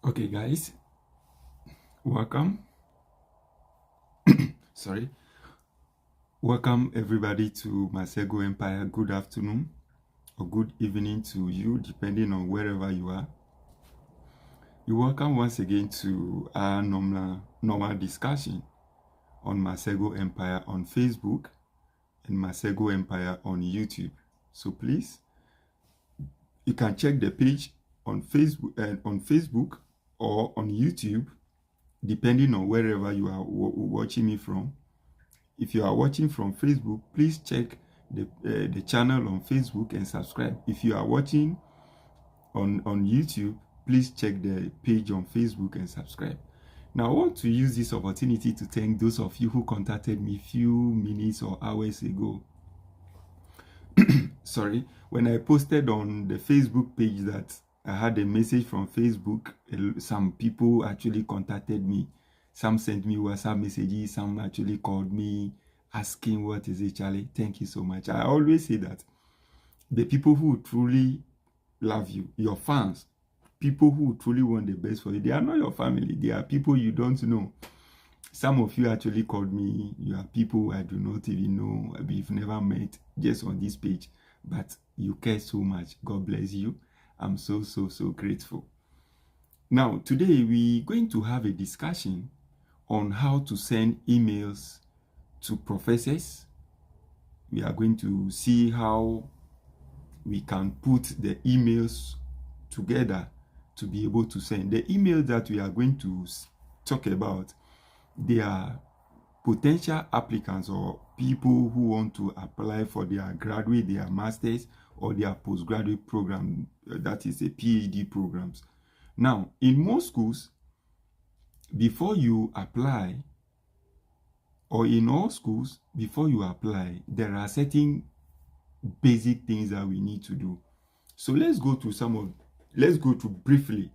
Okay, guys, welcome. Sorry. Welcome everybody to Marsego Empire. Good afternoon or good evening to you, depending on wherever you are. You're welcome once again to our normal discussion on Marsego Empire on Facebook and Marsego Empire on YouTube. So please, you can check the page on Facebook or on YouTube, depending on wherever you are watching me from. If you are watching from Facebook, please check the channel on Facebook and subscribe. If you are watching on YouTube, please check the page on Facebook and subscribe. Now, I want to use this opportunity to thank those of you who contacted me a few minutes or hours ago. Sorry, when I posted on the Facebook page that I had a message from Facebook, some people actually contacted me. Some sent me WhatsApp messages, some actually called me asking what is it, Charlie. Thank you so much. I always say that the people who truly love you, your fans, people who truly want the best for you, they are not your family. They are people you don't know. Some of you actually called me. You are people I do not even know. We've never met, just on this page. But you care so much. God bless you. I'm so grateful. Now, today we're going to have a discussion on how to send emails to professors. We are going to see how we can put the emails together to be able to send. The emails that we are going to talk about, they are potential applicants or people who want to apply for their graduate, their master's, or their postgraduate program, that is a PhD programs. Now, in most schools, before you apply, or in all schools, before you apply, there are certain basic things that we need to do. So let's go through briefly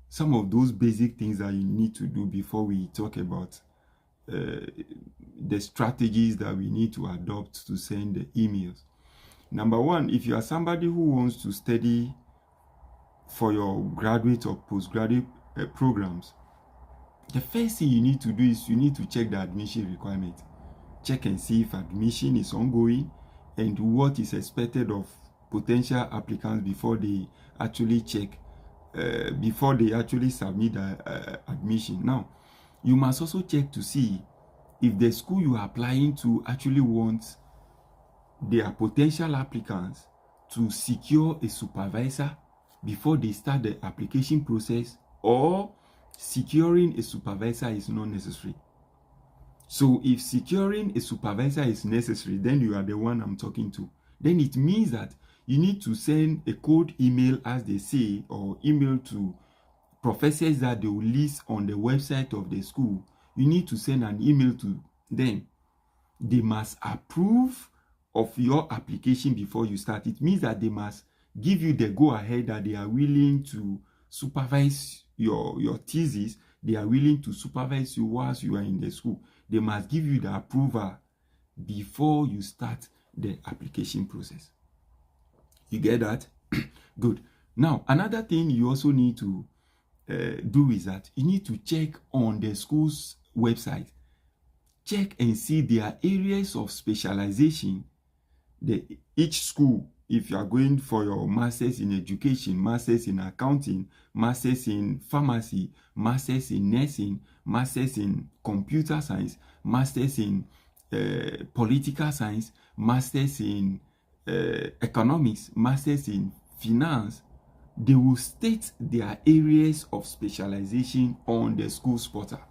some of those basic things that you need to do before we talk about the strategies that we need to adopt to send the emails. Number one, if you are somebody who wants to study for your graduate or postgraduate programs, the first thing you need to do is you need to check the admission requirement. Check and see if admission is ongoing and what is expected of potential applicants before they actually check, before they actually submit the admission. Now, you must also check to see if the school you are applying to actually wants their potential applicants to secure a supervisor before they start the application process, or securing a supervisor is not necessary. So if securing a supervisor is necessary, then you are the one I'm talking to. Then it means that you need to send a cold email, as they say, or email to professors that they will list on the website of the school. You need to send an email to them. They must approve of your application before you start. It means that they must give you the go-ahead that they are willing to supervise your thesis. They are willing to supervise you whilst you are in the school. They must give you the approval before you start the application process. You get that? Good. Now, another thing you also need to do is that you need to check on the school's website. Check and see their areas of specialization. Each school, if you are going for your master's in education, master's in accounting, master's in pharmacy, master's in nursing, master's in computer science, master's in political science, master's in economics, master's in finance, they will state their areas of specialization on the school's portal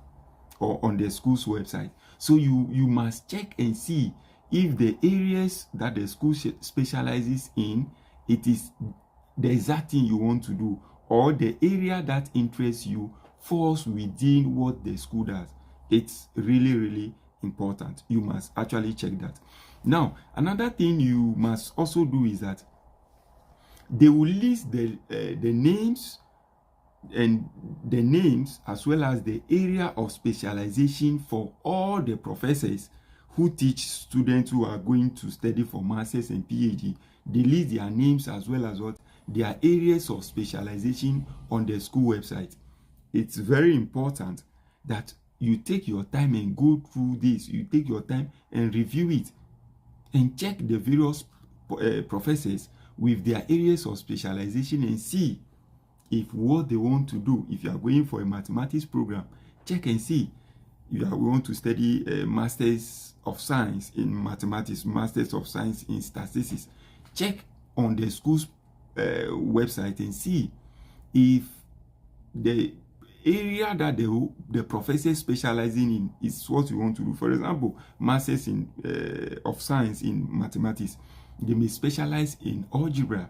or on the school's website. So you must check and see if the areas that the school specializes in, it is the exact thing you want to do, or the area that interests you falls within what the school does. It's really important. You must actually check that. Now, another thing you must also do is that they will list the names, and the names as well as the area of specialization for all the professors who teach students who are going to study for masters and PhD. They list their names as well as what their areas of specialization on the school website. it's very important that you take your time and go through this. You take your time and review it and check the various professors with their areas of specialization and see if what they want to do. If you are going for a mathematics program, check and see. If you want to study a Masters of Science in Mathematics, Masters of Science in Statistics, check on the school's website and see if the area that the professor specializing in is what you want to do. For example, Masters of Science in Mathematics, they may specialize in algebra,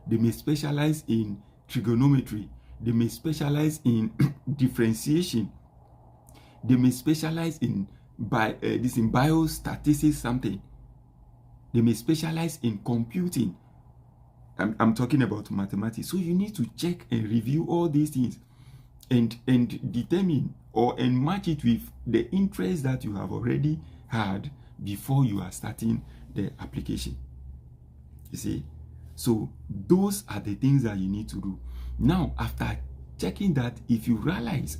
they may specialize in trigonometry, they may specialize in differentiation, they may specialize in biostatistics something, they may specialize in computing. I'm talking about mathematics. So you need to check and review all these things and determine and match it with the interest that you have already had before you are starting the application. You see? So those are the things that you need to do. Now, after checking that, if you realize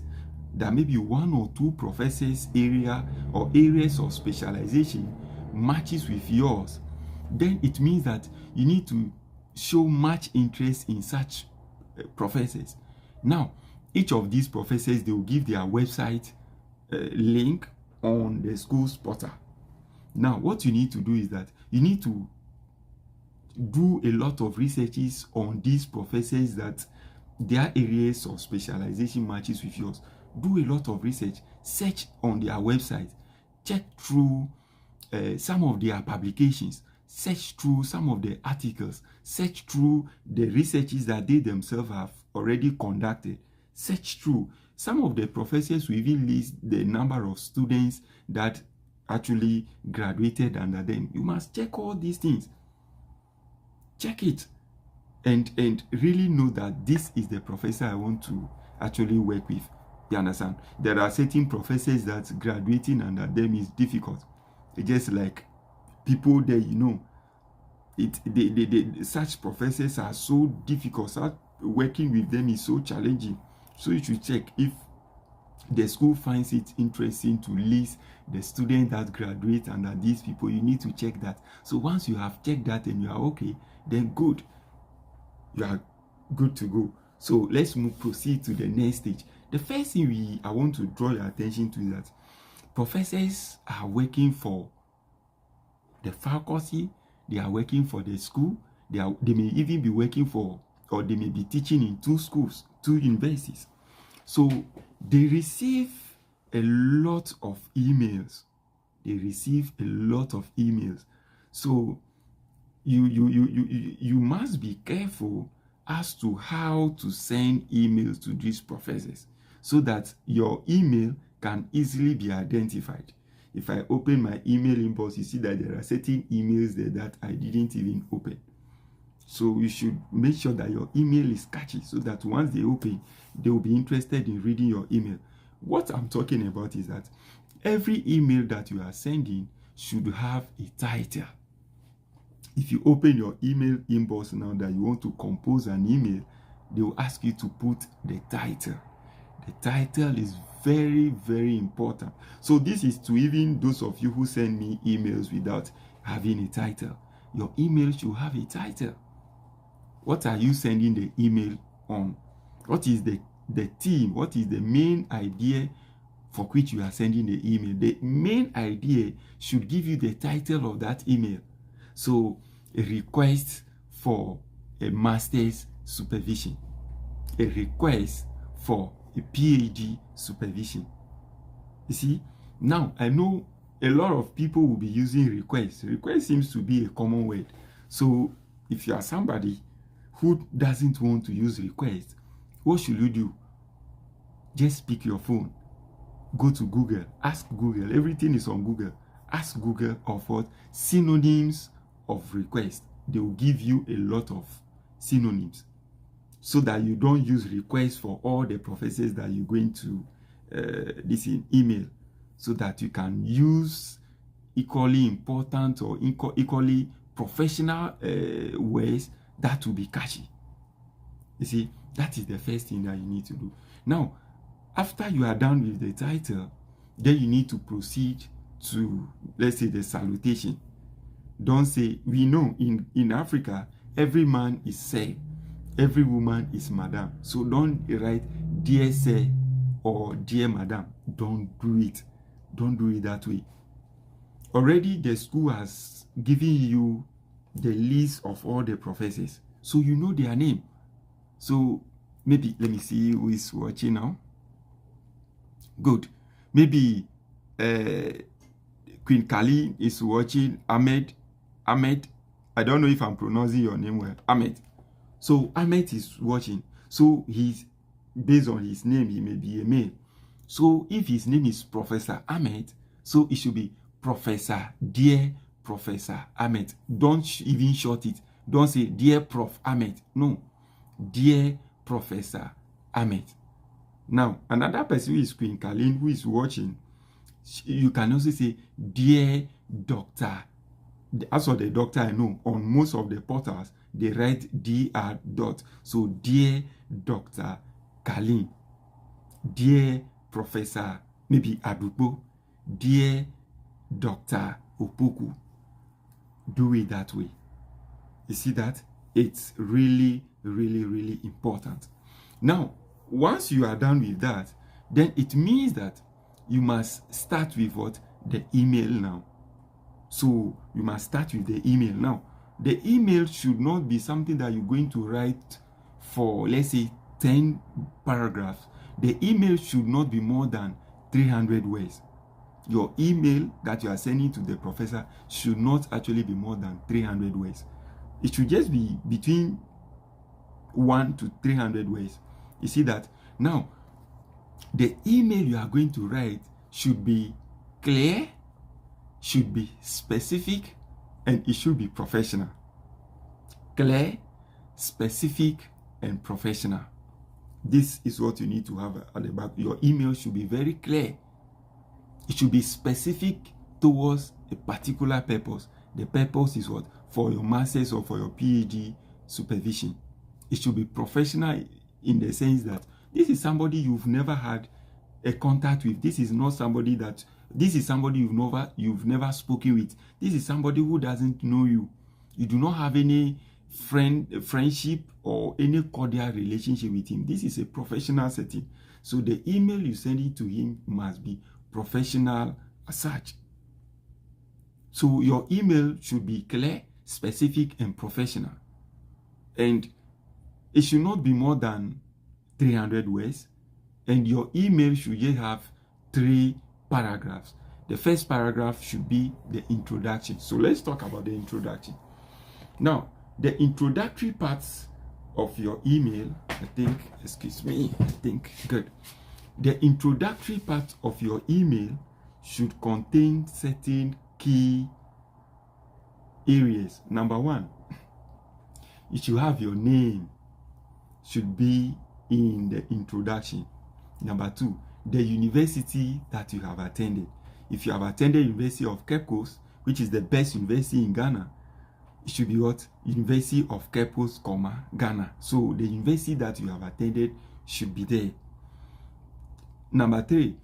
that maybe one or two professors' area or areas of specialization matches with yours, then it means that you need to show much interest in such professors. Now, each of these professors, they will give their website link on the school's portal. Now, what you need to do is that you need to do a lot of researches on these professors that their areas of specialization matches with yours. Do a lot of research, search on their website, check through some of their publications, search through some of the articles, search through the researches that they themselves have already conducted, search through. Some of the professors will even list the number of students that actually graduated under them. You must check all these things. Check it and really know that this is the professor I want to actually work with. You understand? There are certain professors that graduating under them is difficult. It's just like people there, you know, such professors are so difficult. So working with them is so challenging. So you should check if the school finds it interesting to list the students that graduate under these people. You need to check that. So once you have checked that and you are okay, then good. You are good to go. So let's proceed to the next stage. The first thing I want to draw your attention to is that professors are working for the faculty, they are working for the school, they may even be working for, or they may be teaching in 2 schools, 2 universities. So they receive a lot of emails. They receive a lot of emails. So you must be careful as to how to send emails to these professors so that your email can easily be identified. If I open my email inbox, you see that there are certain emails there that I didn't even open. So you should make sure that your email is catchy so that once they open, they will be interested in reading your email. What I'm talking about is that every email that you are sending should have a title. If you open your email inbox now that you want to compose an email, they will ask you to put the title. The title is very, very important. So this is to even those of you who send me emails without having a title. Your email should have a title. What are you sending the email on? What is the theme? What is the main idea for which you are sending the email? The main idea should give you the title of that email. So a request for a master's supervision, a request for a PhD supervision. You see, now I know a lot of people will be using request. Request seems to be a common word. So if you are somebody who doesn't want to use request, what should you do? Just pick your phone, go to Google, ask Google. Everything is on Google. Ask Google of what? Synonyms of request. They will give you a lot of synonyms so that you don't use request for all the professors that you're going to this in email, so that you can use equally important or equally professional ways that will be catchy. You see, that is the first thing that you need to do. Now, After you are done with the title, then you need to proceed to, let's say, the salutation. Don't say, we know in Africa, every man is sir, every woman is madam. So don't write dear sir or dear madam. Don't do it. Don't do it that way. Already the school has given you the list of all the professors, so you know their name. So maybe, let me see who is watching now. Good. Maybe Queen Kali is watching. Ahmed, I don't know if I'm pronouncing your name well. Ahmed. So Ahmed is watching. So he's, based on his name, he may be a male. So if his name is Professor Ahmed, so it should be Professor, dear Professor Ahmed. Don't even short it. Don't say dear Prof Ahmed. No, dear Professor Ahmed. Now, another person who is Queen Kalin, who is watching, you can also say dear Doctor. As for the doctor, I know on most of the portals they write Dr. dot. So dear Dr. Kalin, dear Professor maybe Adupo, dear Dr. Opoku. Do it that way. You see that? It's really, really, really important. Now, once you are done with that, then it means that you must start with what? The email now. So you must start with the email now. The email should not be something that you're going to write for, let's say, 10 paragraphs. The email should not be more than 300 words. Your email that you are sending to the professor should not actually be more than 300 words. It should just be between 1 to 300 words. You see that? Now, the email you are going to write should be clear, should be specific, and it should be professional. Clear, specific, and professional. This is what you need to have at the back. Your email should be very clear. It should be specific towards a particular purpose. The purpose is what? For your master's or for your PhD supervision. It should be professional in the sense that this is somebody you've never had a contact with. This is not somebody that, this is somebody you've never spoken with. This is somebody who doesn't know you. You do not have any friendship or any cordial relationship with him. This is a professional setting. So the email you send it to him must be professional as such. So your email should be clear, specific, and professional. And it should not be more than 300 words. And your email should just have 3 paragraphs. The first paragraph should be the introduction. So let's talk about the introduction. Now, the introductory parts of your email, good. The introductory part of your email should contain certain key areas. Number 1, you should have your name, should be in the introduction. Number 2, the university that you have attended. If you have attended University of Cape Coast, which is the best university in Ghana, it should be what? University of Cape Coast, Ghana. So the university that you have attended should be there. Number 3,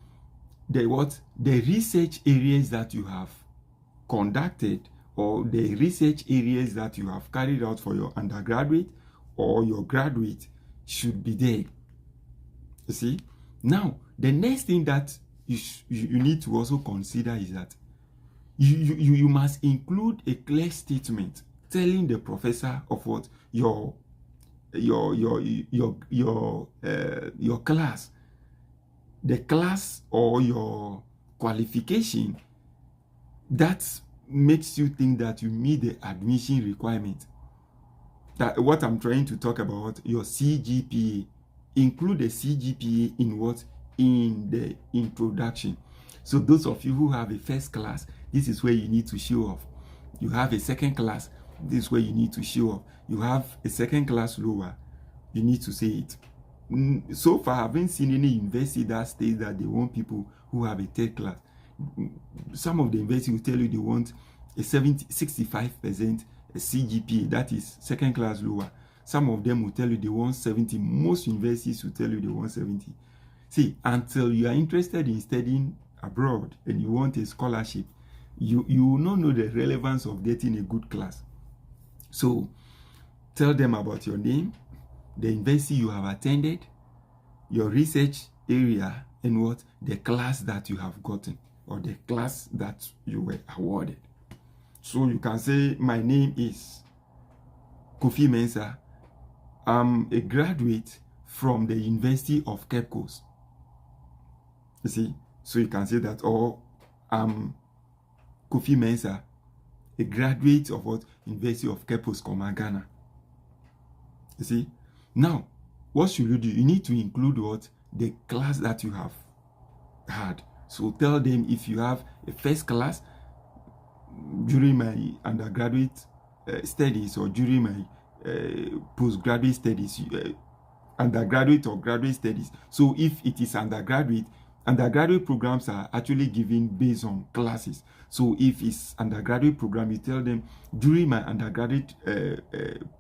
the research areas that you have conducted, or the research areas that you have carried out for your undergraduate or your graduate should be there. You see? Now, the next thing that you need to also consider is that you must include a clear statement telling the professor of what your class, the class or your qualification that makes you think that you meet the admission requirement. That what I'm trying to talk about, your CGPA. Include the CGPA in what? In the introduction. So those of you who have a first class, this is where you need to show off. You have a second class, this is where you need to show off. You have a second class lower, you need to say it. So far, I haven't seen any university that states that they want people who have a third class. Some of the universities will tell you they want a 65% CGPA, that is second class lower. Some of them will tell you they want 70. Most universities will tell you they want 70. See, until you are interested in studying abroad and you want a scholarship, you will not know the relevance of getting a good class. So tell them about your name, the university you have attended, your research area, and what the class that you have gotten or the class that you were awarded. So you can say, my name is Kofi Mensah. I'm a graduate from the University of Cape Coast. You see, so you can say that, or I'm Kofi Mensah, a graduate of what? University of Cape Coast, Ghana. You see, now what should you do? You need to include what? The class that you have had. So tell them, if you have a first class during my undergraduate studies, or during my postgraduate studies, undergraduate or graduate studies. So if it is undergraduate programs are actually given based on classes. So if it's undergraduate program, you tell them, during my undergraduate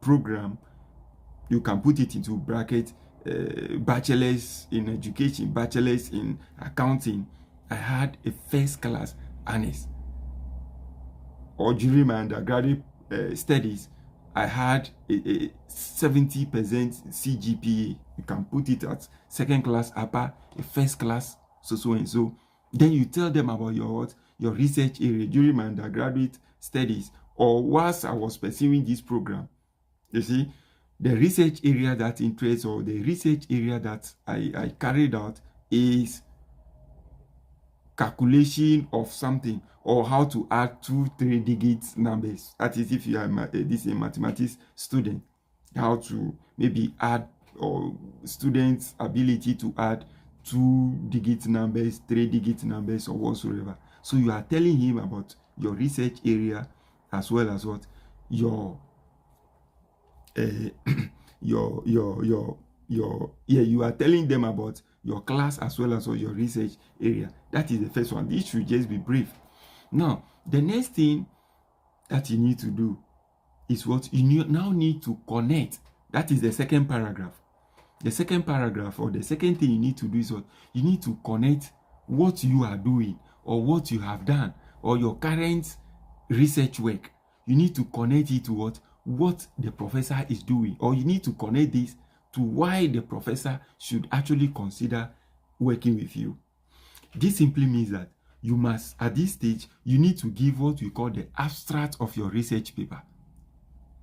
program, you can put it into bracket, bachelor's in education, bachelor's in accounting, I had a first class honors. Or during my undergraduate studies, I had a 70% CGPA. You can put it at second class upper, a first class, so and so. Then you tell them about your research area during my undergraduate studies, or whilst I was pursuing this program. You see, the research area that interests, or the research area that I carried out, is calculation of something, or how to add 2-3 digit numbers. That is, if you are this a mathematics student, how to maybe add, or students' ability to add 2-digit numbers, 3-digit numbers, or whatsoever. So you are telling him about your research area, as well as what you are telling them about your class, as well as your research area. That is the first one. This should just be brief. Now, the next thing that you need to do is what you now need to connect. That is the second paragraph. The second paragraph, or the second thing you need to do, is what you need to connect what you are doing, or what you have done, or your current research work. You need to connect it to what the professor is doing, or you need to connect this to why the professor should actually consider working with you. This simply means that you must, at this stage, you need to give what we call the abstract of your research paper.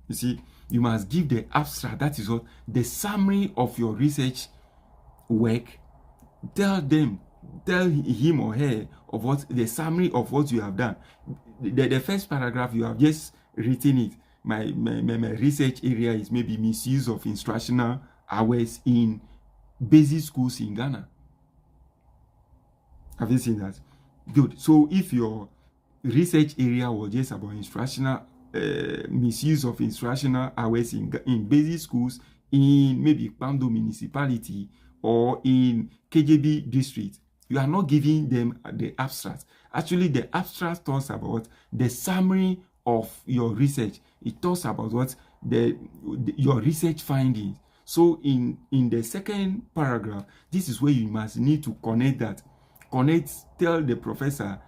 You see, you must give the abstract, that is what the summary of your research work. Tell him or her of what the summary of what you have done. The first paragraph, you have just written it. My research area is maybe misuse of instructional hours in basic schools in Ghana. Have you seen that? Good. So if your research area was just about instructional misuse of instructional hours in basic schools in maybe Pando municipality or in KJB district, you are not giving them the abstract. Actually, the abstract talks about the summary of your research. It talks about what your research findings. So in the second paragraph, this is where you must need to connect that. Tell the professor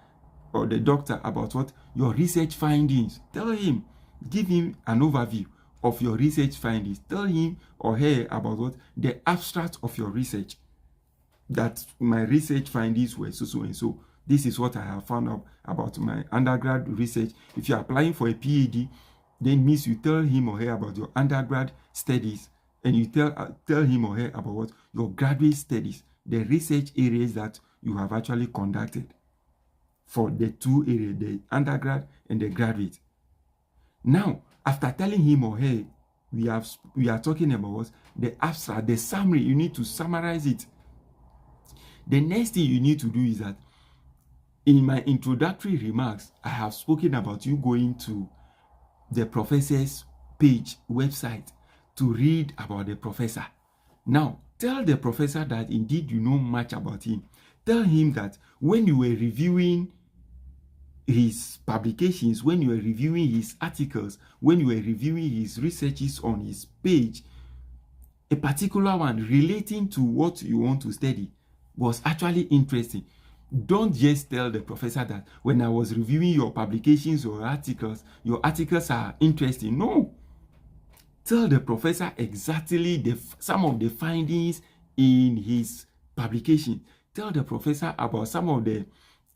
or the doctor about what your research findings. Tell him, give him an overview of your research findings. Tell him or her about what the abstract of your research. That my research findings were so and so. This is what I have found out about my undergrad research. If you're applying for a PhD, then means you tell him or her about your undergrad studies, and you tell him or her about what your graduate studies, the research areas that you have actually conducted for the two areas, the undergrad and the graduate. Now, after telling him or her, we are talking about what? The abstract, the summary. You need to summarize it. The next thing you need to do is that in my introductory remarks, I have spoken about you going to the professor's page, website, to read about the professor. Now, tell the professor that indeed you know much about him. Tell him that when you were reviewing his publications, when you were reviewing his articles, when you were reviewing his researches on his page, a particular one relating to what you want to study, was actually interesting. Don't just tell the professor that when I was reviewing your publications or articles, your articles are interesting. No. Tell the professor exactly some of the findings in his publication. Tell the professor about some of the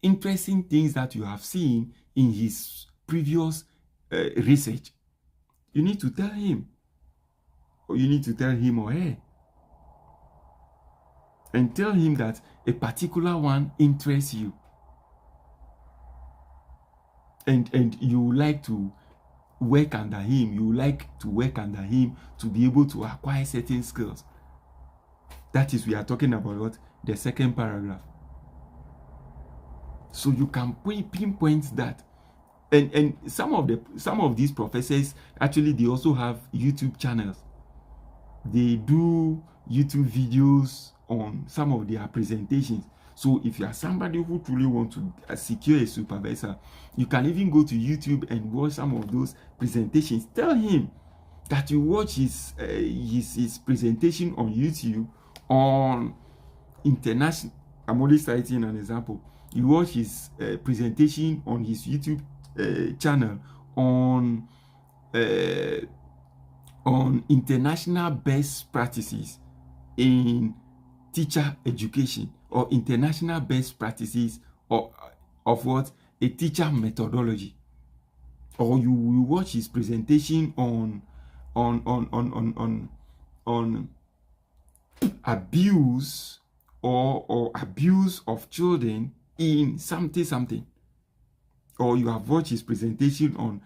interesting things that you have seen in his previous research. You need to tell him, or you need to tell him or her, and tell him that a particular one interests you, and you like to work under him. You like to work under him to be able to acquire certain skills. That is, we are talking about what? The second paragraph. So you can pinpoint that. And some of these professors, actually, they also have YouTube channels. They do YouTube videos on some of their presentations. So if you are somebody who truly wants to secure a supervisor, you can even go to YouTube and watch some of those presentations. Tell him that you watch his presentation on YouTube on international. I'm only citing an example. You watch his presentation on his YouTube channel on international best practices in teacher education, or international best practices of what? A teacher methodology. Or you watch his presentation on abuse or abuse of children in something. Or you have watched his presentation on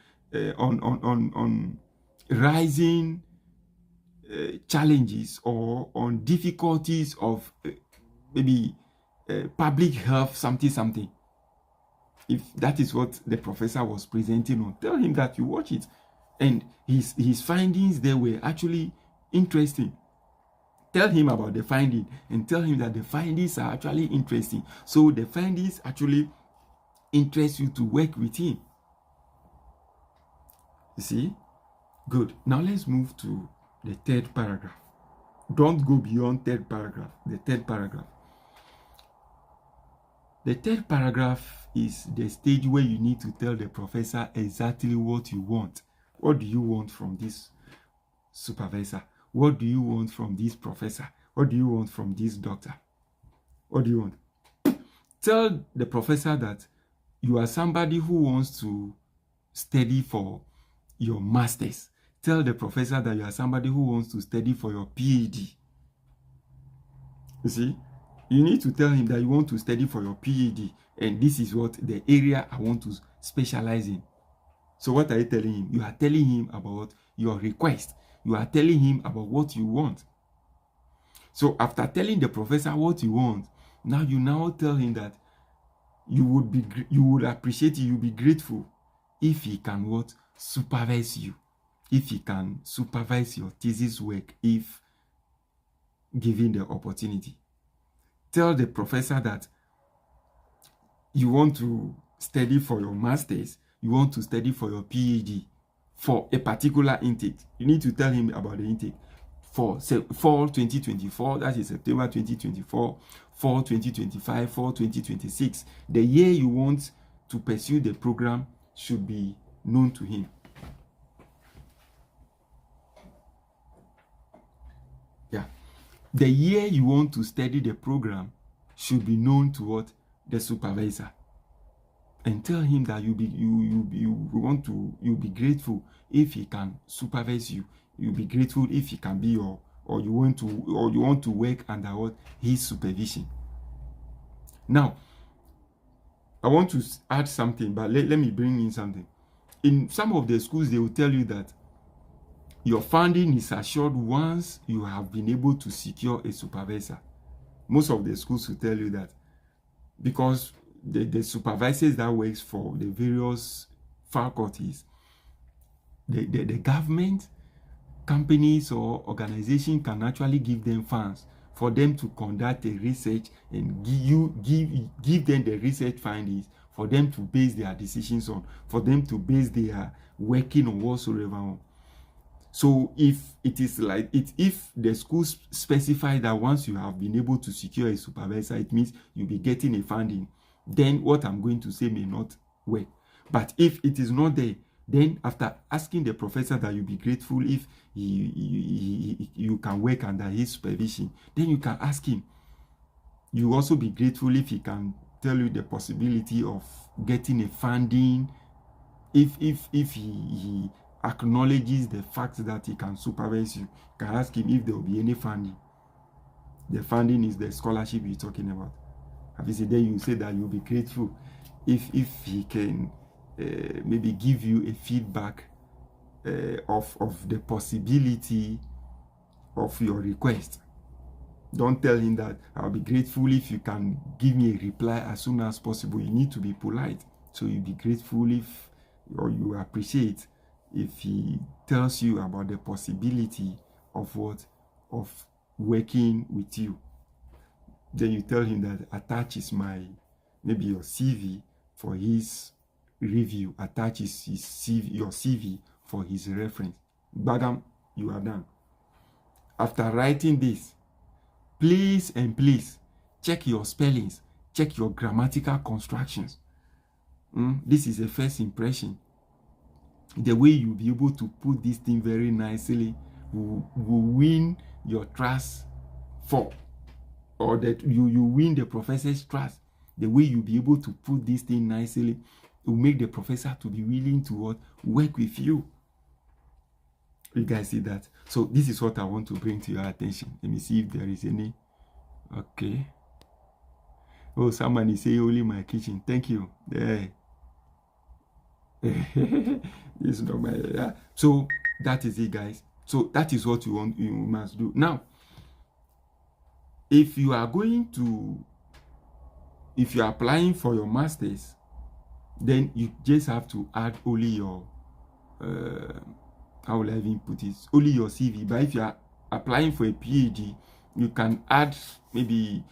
rising challenges or on difficulties of maybe public health something. If that is what the professor was presenting on, tell him that you watch it, and his findings there were actually interesting. Tell him about the finding and tell him that the findings are actually interesting. So the findings actually interest you to work with him. You see? Good. Now let's move to the third paragraph. Don't go beyond third paragraph. The third paragraph. The third paragraph is the stage where you need to tell the professor exactly what you want. What do you want from this supervisor? What do you want from this professor? What do you want from this doctor? What do you want? Tell the professor that you are somebody who wants to study for your master's. Tell the professor that you are somebody who wants to study for your PhD. You see? You need to tell him that you want to study for your PhD, and this is what the area I want to specialize in. So what are you telling him? You are telling him about your request. You are telling him about what you want. So after telling the professor what you want, now tell him that you would appreciate it, you'll be grateful if he can what? Supervise you. If he can supervise your thesis work, if given the opportunity. Tell the professor that you want to study for your master's, you want to study for your PhD for a particular intake. You need to tell him about the intake. For fall 2024, that is September 2024, fall 2025, fall 2026. The year you want to pursue the program should be known to him. Yeah. The year you want to study the program should be known to what? The supervisor. And tell him that you'll be grateful if he can supervise you. You'll be grateful if he can be you want to work under what? His supervision. Now, I want to add something, but let me bring in something. In some of the schools, they will tell you that your funding is assured once you have been able to secure a supervisor. Most of the schools will tell you that, because the supervisors that works for the various faculties, the government, companies or organization can actually give them funds for them to conduct a research and give them the research findings for them to base their decisions on, for them to base their working on whatsoever on. So if it is like it, if the school specify that once you have been able to secure a supervisor, it means you'll be getting a funding, then what I'm going to say may not work. But if it is not there, then after asking the professor that you'll be grateful if you can work under his supervision, then you can ask him. You also be grateful if he can tell you the possibility of getting a funding, if he acknowledges the fact that he can supervise you. You can ask him if there will be any funding. The funding is the scholarship you're talking about. Obviously, then you say that you'll be grateful if he can maybe give you a feedback of the possibility of your request. Don't tell him that I'll be grateful if you can give me a reply as soon as possible. You need to be polite. So you'll be grateful if, or you appreciate if he tells you about the possibility of what? Of working with you. Then you tell him that attaches maybe your CV for his review, attaches his CV, your CV for his reference. Badam, you are done. After writing this, please and please check your spellings, check your grammatical constructions. This is a first impression. The way you'll be able to put this thing very nicely will win your trust or that you win the professor's trust. The way you'll be able to put this thing nicely will make the professor to be willing to work with you. You guys see that? So this is what I want to bring to your attention. Let me see if there is any. Okay. Oh, someone is saying only my kitchen. Thank you. There. This is not my. Yeah. So that is it, guys. So that is what you must do. Now, if you are applying for your master's, then you just have to add only your how will I even put it? Only your CV. But if you are applying for a PhD, you can add maybe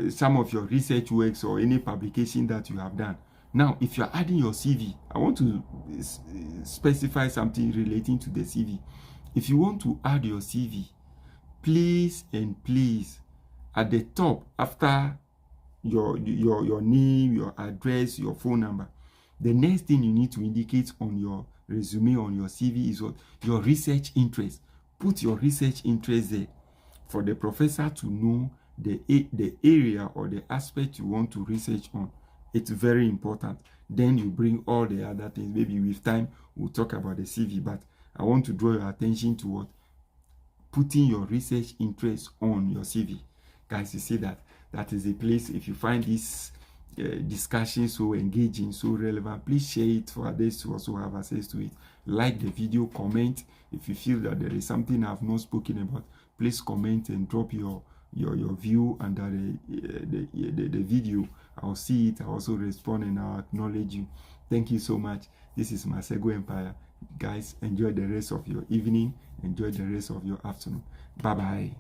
some of your research works or any publication that you have done. Now, if you are adding your CV, I want to specify something relating to the CV. If you want to add your CV, please and please, at the top, after your name, your address, your phone number, the next thing you need to indicate on your resume, on your CV, is what? Your research interest. Put your research interest there for the professor to know the area or the aspect you want to research on. It's very important. Then you bring all the other things. Maybe with time, we'll talk about the CV, but I want to draw your attention to what? Putting your research interest on your CV. Guys, you see that is a place. If you find this discussion so engaging, so relevant, please share it for others to also have access to it. Like the video, comment. If you feel that there is something I've not spoken about, please comment and drop your view under the video. I'll see it, I'll also respond, and I'll acknowledge you. Thank you so much. This is Marsego Empire. Guys, enjoy the rest of your evening, enjoy the rest of your afternoon. Bye bye.